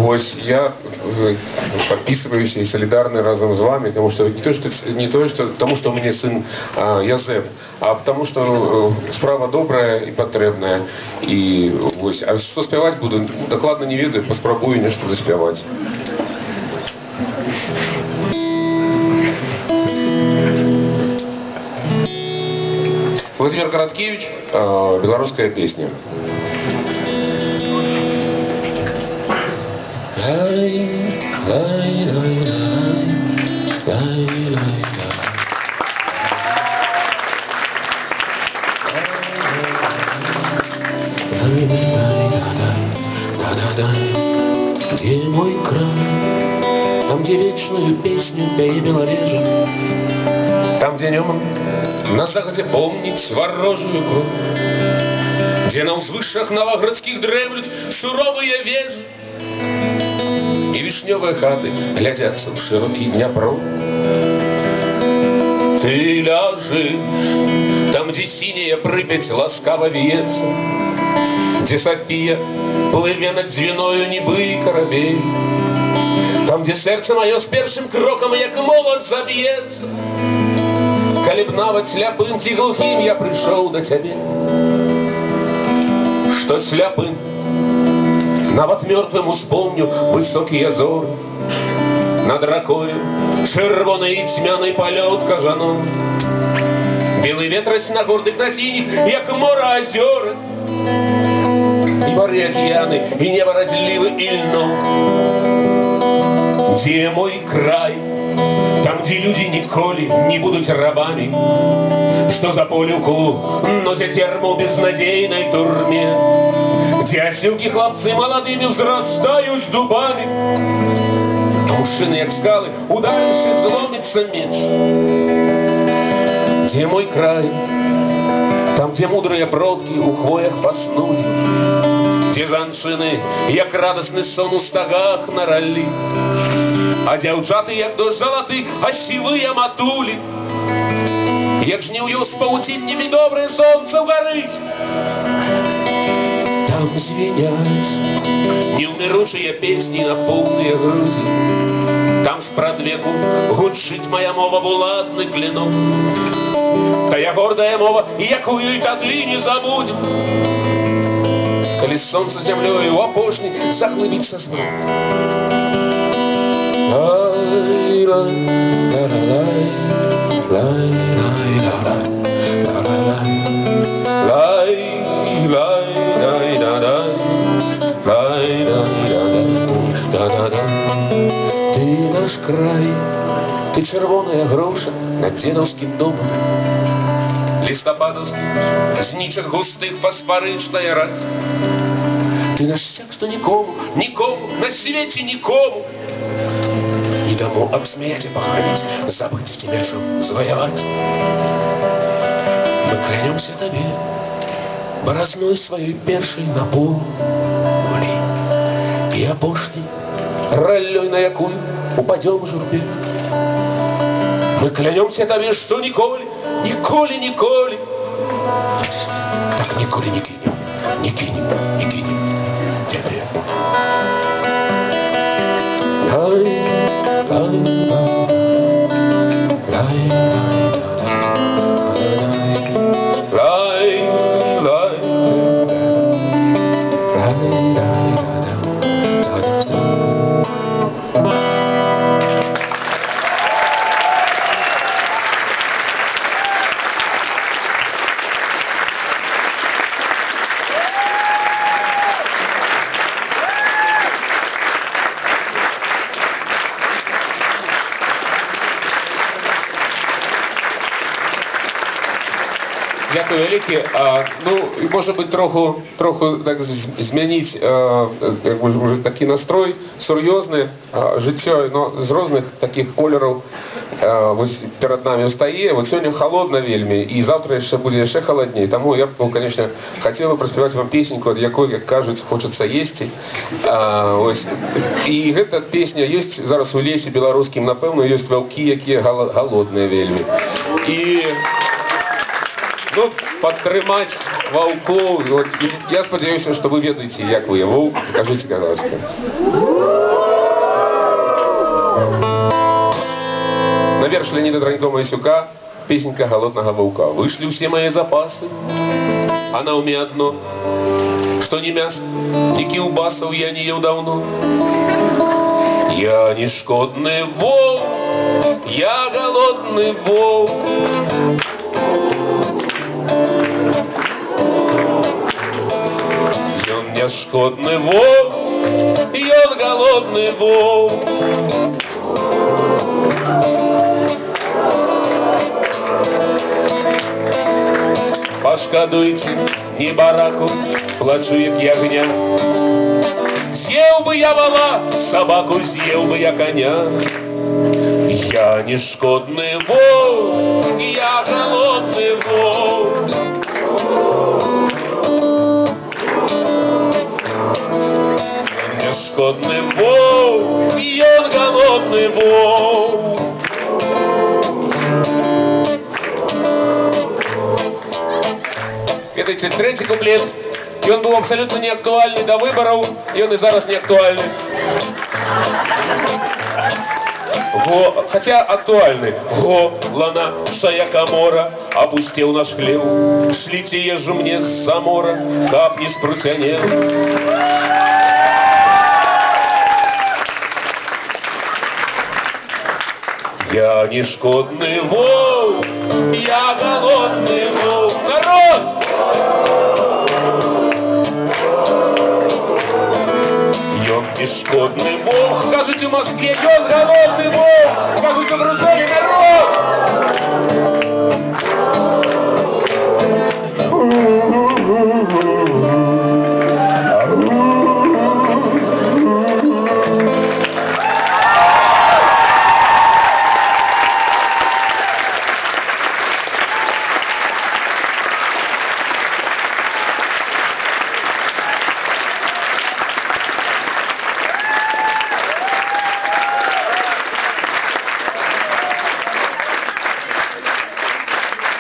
Вось я подписываюсь и солидарны разом с вами, потому что не то, что потому что у меня сын Язэп, а потому что справа добрая и потребная. И вось. А что спевать буду, докладно не ведаю, паспрабую нешта заспяваць. Владимир Короткевич, белорусская песня. Где мой край? Там, где вечную песню пей белорежем. Там, где днем на заходе помнить ворожую кровь, где на узвышах новоградских древлют суровые вежи, и вишневые хаты глядятся в широкий Днепро. Ты ляжи там, где синяя Припять ласкаво вьется, где София плыве над дзвіною ніби корабель, там, где сердце мое с першим кроком, як молот, забьется, калі б нават сляпым ці глухим я пришел до тебе. Что сляпым, нават мертвым успомню высокие зоры над ракою, червоный и тьмяный полет кажаном, белый ветрось на гордых на синих, як мора озера, и моры океаны, и небо разливы и льно. Где мой край? Там, где люди ніколи не будут рабами, что за полюку носят ярмо безнадейной турме, где осилки хлопцы молодыми взрастают дубами, а мужчины, як скалы, ударившись, зломится меч. Где мой край? Там, где мудрые продки у хвоях поснули, где жанчыны, як радостный сон у стагах нарали, а дзяўчаты, як дождь залаты, а сівыя матулі, як жніўё з павуціннямі добрае сонца ўгары. Там звеняць неўміручыя песні на поўныя грудзі, там спрадвеку гучыць моя мова буладны клінок, тая гордая мова, якую і тады не забудзем, калі сонца з зямлёю у апошні захлыбіцца зноў. Ты наш край, ты чырвоная груша над дзедаўскім домам, лістападаўскі знічак густых фасфарычная раць. Ты наш сцяг, што нікому, нікому на свеце нікому не дамо абсмеяць і пахавіць, забыць ці мячом зваяваць. Мы клянёмся табе баразной сваёй першай на полі і апошняй раллёй, на якую упадём журбе. Мы клянёмся табе, што ніколі, ніколі, ніколі, так ніколі не кінем, не кінем, не кінем тебе. Дякую вялікі. Ну, і може бути троху так змяніць уже такі настрой сур'ёзны, жыццё, но з розных таких колераў перад нами устае. Вот сёння холодна вельмі, і завтра яшчэ будзе яшчэ халадней. Таму я б, конечно, хацеў бы праспяваць вам песеньку, ад якой, як кажуць, хочацца есці. І гэта песня ёсць зараз у лесе беларускім, напэўна, ёсць ваўкі, якія галодныя вельмі. І ну, падтрымаць ваўкоў. Я спадзяюся, што вы ведаеце, як вы воўк. Кажыце, пожалуйста. верш Леонида Дранькова-Исюка, песенка «Голодного ваўка». Вышли все мои запасы, а на уме одно, что ни мяса, ни кілбасаў я не ел давно. Я не шкодный волк, я голодный волк. Ён не шкодный волк, ён голодный волк. Пошкодуйте, не бараку, плачу як ягня. Съел бы я вола, собаку съел бы я коня. Я не шкодный волк, я голодный волк. Я не шкодный волк, я голодный волк. Это третий куплет. И он был абсолютно не актуальный до выборов, и он и зараз не актуальный. Хотя актуальный. Лана, шаякамора, опустил наш хлев. Шлите езжу мне с замора, капни с прутянел. Я не шкодный волк, я голодный волк. Народ! Ён не шкодный волк, кажуть у Москве, ён голодный волк, кажуть в Рузеле, народ!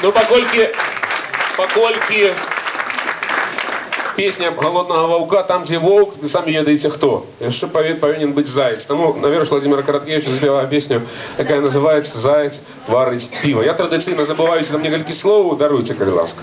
Ну, покольки песня «Голодного ваўка», там, где волк, вы сами ведаете кто. Еще повинен быть заяц. Тому, наверное, Владимира Короткевича запеваю песню, якая называется «Заяц варить пиво». Я традиционно забываюсь там некалькі слов, даруйте, калі ласка.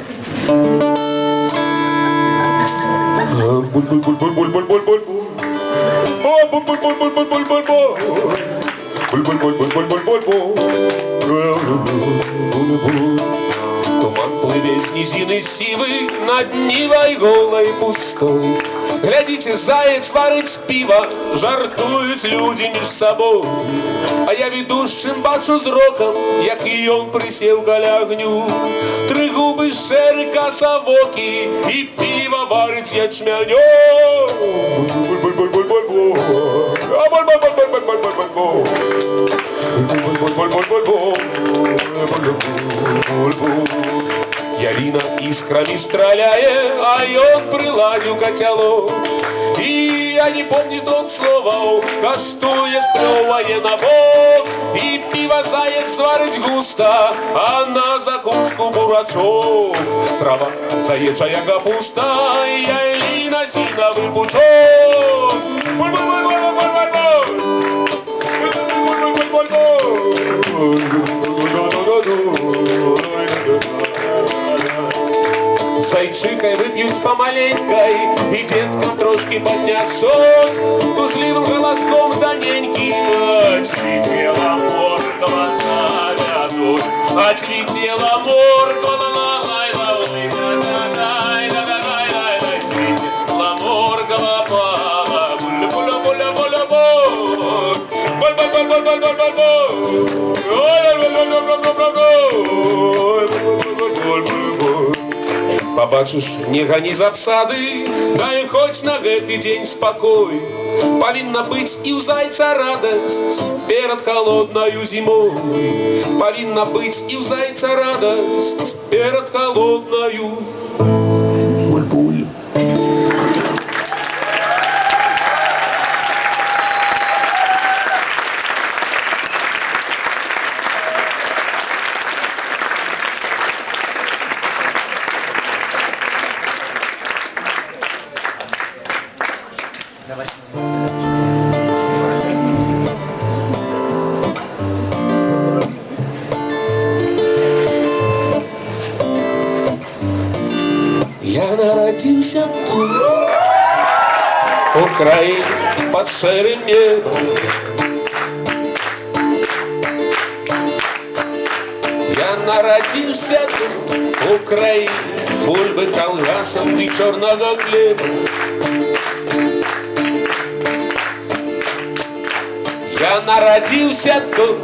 Туман плыве с низины сивы над Нивой голой пустой. Глядите, заяц варить пиво, жартуют люди меж собой. А я ведущим бачу зроком, як і ён присел каля огню. Три губы шеры косовоки, и пиво варить ячменем. Ялина искрами стреляет, а ён приладил котелок. И я не помню тот слова, каштує, сплевывая на бок. И пиво заяц сварить густо, а на закуску бурачок. Трава заячая капуста, ялина зиновый пучок. Зайчикой выпьют помаленькой, и деткам трошки поднесут. Тужливым голоском тоненький отлетела морква завядут, отлетела морква, отлетела морква, пала, побачыш, не гони за обсады, дай хоть на гэты день спокой. Повинна быть и у зайца радость перед холодною зимой. Повинна быть и у зайца радость перед холодною. Буль-буль. Украине под шэрым небом. Я народился тут, в Украине, бульбы, колгасов и черного хлеба. Я народился тут,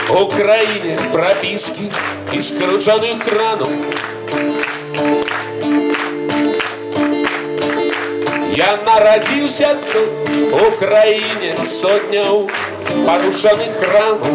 в Украине, прописки из крученых кранов. Я народился тут, в Украине, сотня порушенных храмов.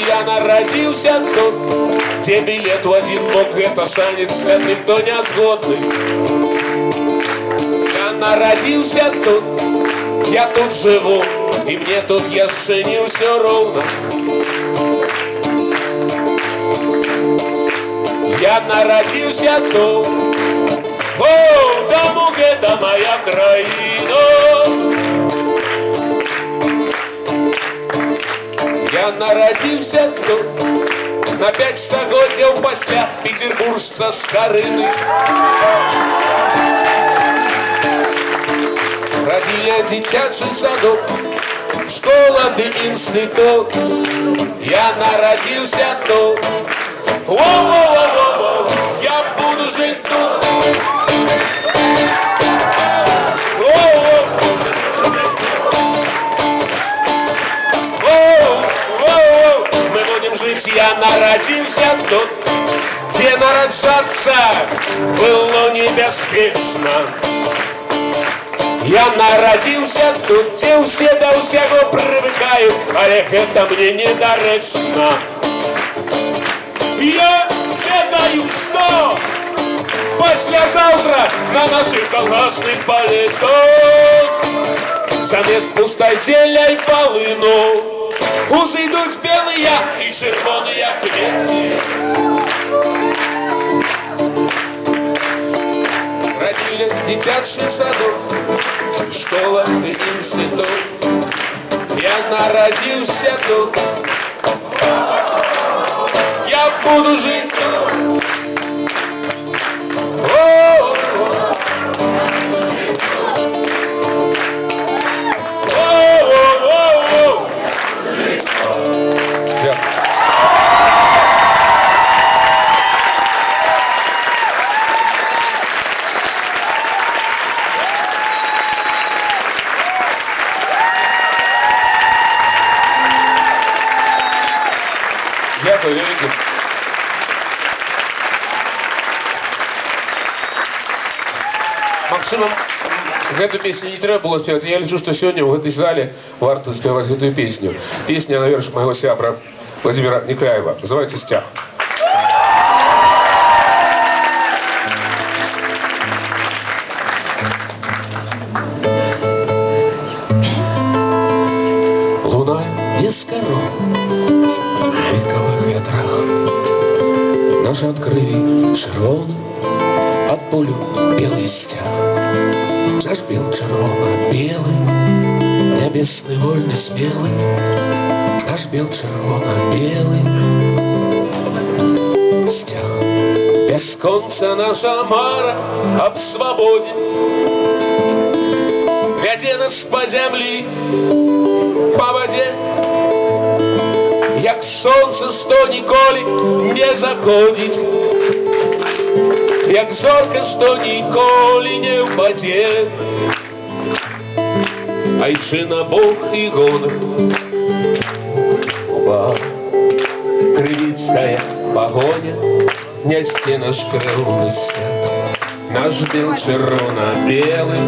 Я народился тут, где билет в один бок, это шанец, это никто не сгодный. Я народился тут, я тут живу, и мне тут яшчэ не все ровно. Я народился тут, о, тому это моя краина. Я народился тут, на 5 стагоддзяў пасля петербуржца з Карыны. Радзіля дзіцячы садок, школа ды інстытут. Я народился тут, воу-воу-воу-воу, я буду жить тут. Я народился тут, где нараджаться было небяспечна. Я народился тут, где все до ўсяго прывыкают, але гэта мне недарэчна. Я ведаю, что послезавтра на наших колгасных палеток замест пустой зеля и полыну узыйдут белые и червоные кветки. Родили дзіцячы садок, школа и институт. Я народился тут, я буду жить тут. Дякую, вялікі. Максимам, гэту песню не трэба было спяваць. Я лічу, што сёння ў гэтай зале варта спяваць гэтую песню. Песня на верш майго сябра Владимира Некраева. Называется «Стяг». Луна без коров, в вековых ветрах, наш от крови червоный, от пулю белый стяг. Наш бел червоно-белый, небесный, вольный, смелый. Наш бел червоно-белый стяг. Без конца наша мара об свободе вядзе нас по землі, по воде. Як сонце, што ніколі не заходить, як зорка, што ніколі не впадзе. Айчына Бог і гонор, крывіцкая погоня, нясце наш крылны стяг. Наш бел червоно-белый,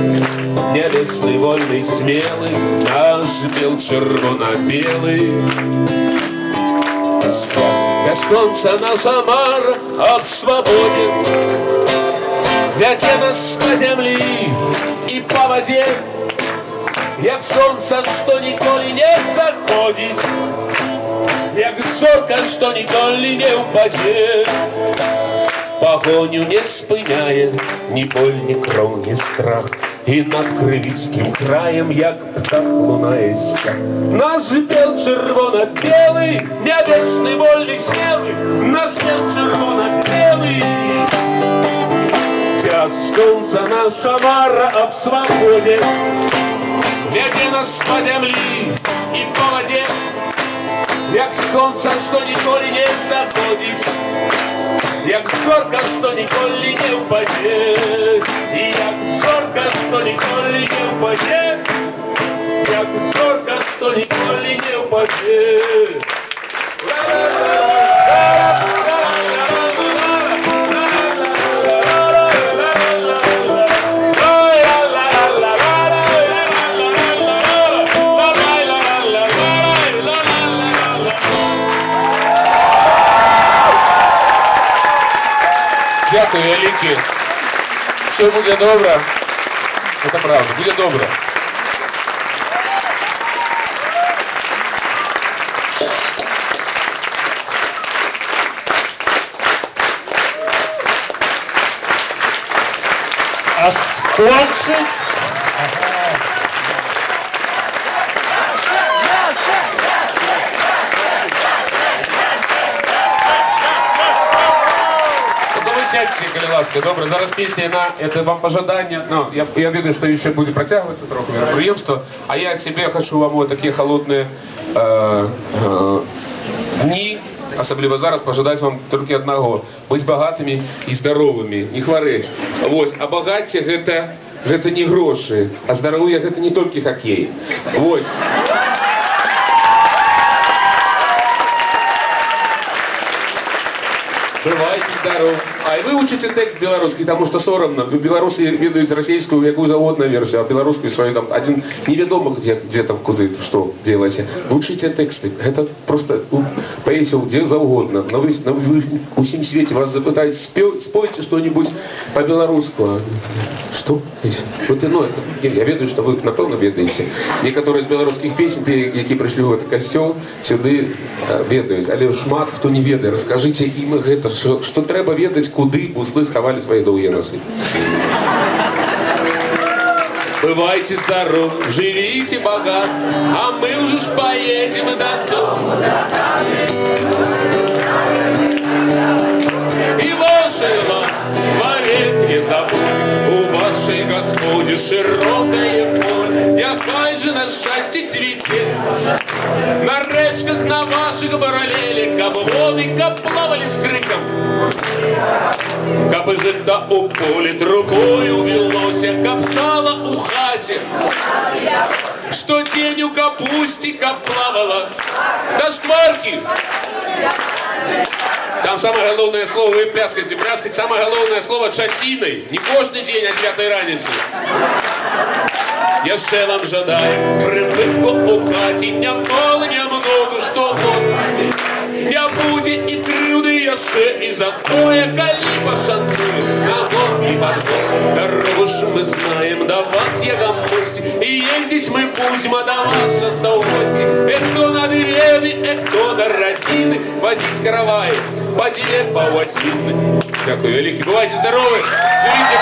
небесный, вольный, смелый. Наш бел червоно-белый стяг. Без конца наша мара об свободе вядзе нас по землі і по воде. Як сонца, што ніколі не заходить, як зорка, што ніколі не ўпадзе. Погоню не спыняе ні боль, ні кроў, ні страх, і над крывіцкім краем, як птах, лунае стяг. Нас пел чырвона-белы, нябесны вольны смелы, нас пел чырвона-белы. Цяжконца наша мара аб свабодзе, вядзе нас па зямлі і па вадзе, як сонца, што ніколі не заходзіць, як зорка, што ніколі не ўпадзе, і як зорка, што ніколі не ўпадзе, як зорка, што ніколі не ўпадзе. Дякую, Вялікі. Все буде добре. Це правда, буде добре. А хлопці? Сядьте, коли ласка, добре. Зараз пісня на это вам пожадання. Ну, я ведаю, що ще буде протягуватися трохи мероприємство, а я себе хочу вам вот такі холодні дні, особливо зараз, пожадати вам тільки одного. Бути багатими і здоровими, не хвореть. Вот. А багаття гэта не гроші, а здоров'я гэта не тільки хоккей. Вот. Бывайте здоров. А и выучите текст белорусский, потому что соромно. Белорусы ведают российскую, какую заводную версию, а белорусскую свою там один неведомо где там, куда что делаете. Учите тексты. Это просто поэзия где за угодно. Но вы у всем свете вас запытают, спойте что-нибудь по-белорусски. Что? Вот, ну, это, я ведаю, что вы, напевно, ведаете. Некоторые из белорусских песен, які пришли в этот костел, сюды ведают. Але шмат хто не ведае. Расскажите им это, что треба ведаць, куды буслы схавали свои доўгія носы. Бывайте здоров, живите богат, а мы уже ж поедем додому. И вашей ласке не забудь, у вашей Господи широкое поле, яхай же на счастье цвете. На речках на ваших параллели, каб воды, каб плавали с криком, каб жита у поле рукою велося, каб сало у хате, что тень у капусти, каб плавала до шкварки. Там самое головное слово, вы пляскайте, самое головное слово часиной, не каждый день о 9 раницы. Яшчэ вам жадаю прывыку у хаце, нямала, нямного, што не будзе і крыўды яшчэ, і затое, калі пашанцуе, каго і падгон. Дорогу ж мы знаем, до вас я гости, и ездить мы будем, а до вас остал гости. Кто на деревни, кто на родины, возить каравай, по деле, по осины. Дякую, великий, бывайте здоровы, живите,